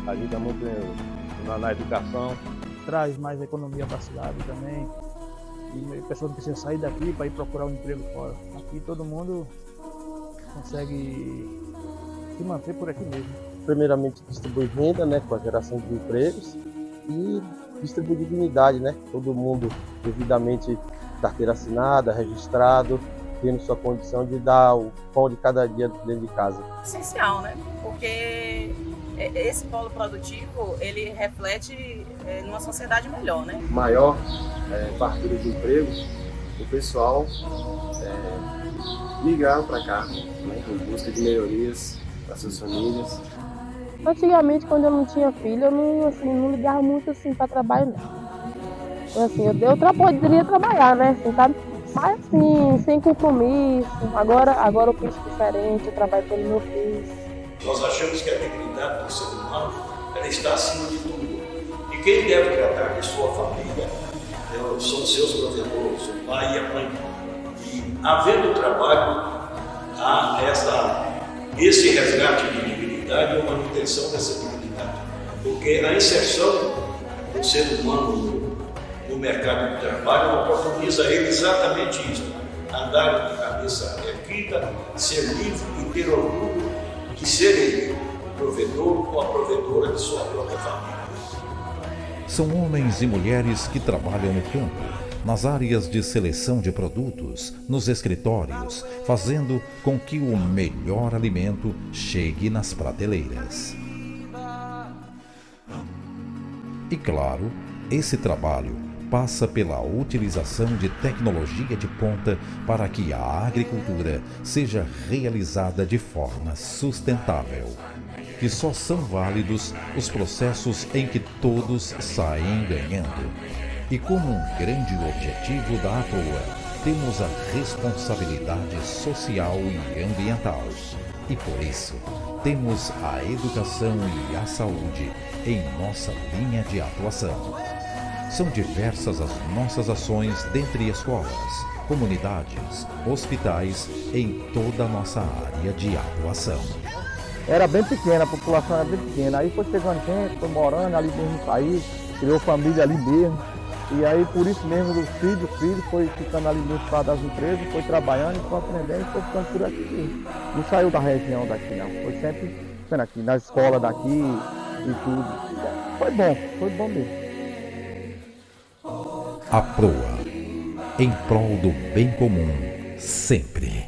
ajuda muito na educação. Traz mais economia para a cidade também. E a pessoa não precisa sair daqui para ir procurar um emprego fora. Aqui todo mundo consegue se manter por aqui mesmo. Primeiramente distribui renda, né, com a geração de empregos e distribui dignidade, né? Todo mundo devidamente carteira assinada, registrado, tendo sua condição de dar o pão de cada dia dentro de casa. Essencial, né? Porque esse polo produtivo, ele reflete numa sociedade melhor, né? Maior fartura de empregos, o pessoal migraram para cá, né, em busca de melhorias para suas famílias. Antigamente, quando eu não tinha filho, eu não ligava muito assim para trabalho, não. Assim, eu poderia trabalhar, né? Assim, sabe? Mas assim, sem compromisso. Agora eu penso diferente, eu trabalho pelo meu filho. Nós achamos que a dignidade do ser humano ela está acima de tudo. E quem deve tratar de sua família são os seus provedores, o pai e a mãe. E havendo trabalho, há esse resgate de dignidade. dignidade e a manutenção dessa dignidade. Porque a inserção do ser humano no mercado de trabalho oportuniza ele exatamente isso: andar de cabeça erguida, ser livre e ter orgulho de ser ele, provedor ou a provedora de sua própria família. São homens e mulheres que trabalham no campo, nas áreas de seleção de produtos, nos escritórios, fazendo com que o melhor alimento chegue nas prateleiras. E claro, esse trabalho passa pela utilização de tecnologia de ponta para que a agricultura seja realizada de forma sustentável. Que só são válidos os processos em que todos saem ganhando. E como um grande objetivo da APROA, temos a responsabilidade social e ambiental. E por isso, temos a educação e a saúde em nossa linha de atuação. São diversas as nossas ações dentre escolas, comunidades, hospitais, em toda a nossa área de atuação. Era bem pequena, a população era bem pequena. Aí foi chegando gente, foi morando ali mesmo no país, criou família ali mesmo. E aí por isso mesmo o filho foi ficando ali mesmo para das empresas, foi trabalhando, foi aprendendo e foi ficando por aqui. Não saiu da região daqui não, foi sempre ficando aqui, na escola daqui e tudo. Foi bom mesmo. APROA, em prol do bem comum, sempre.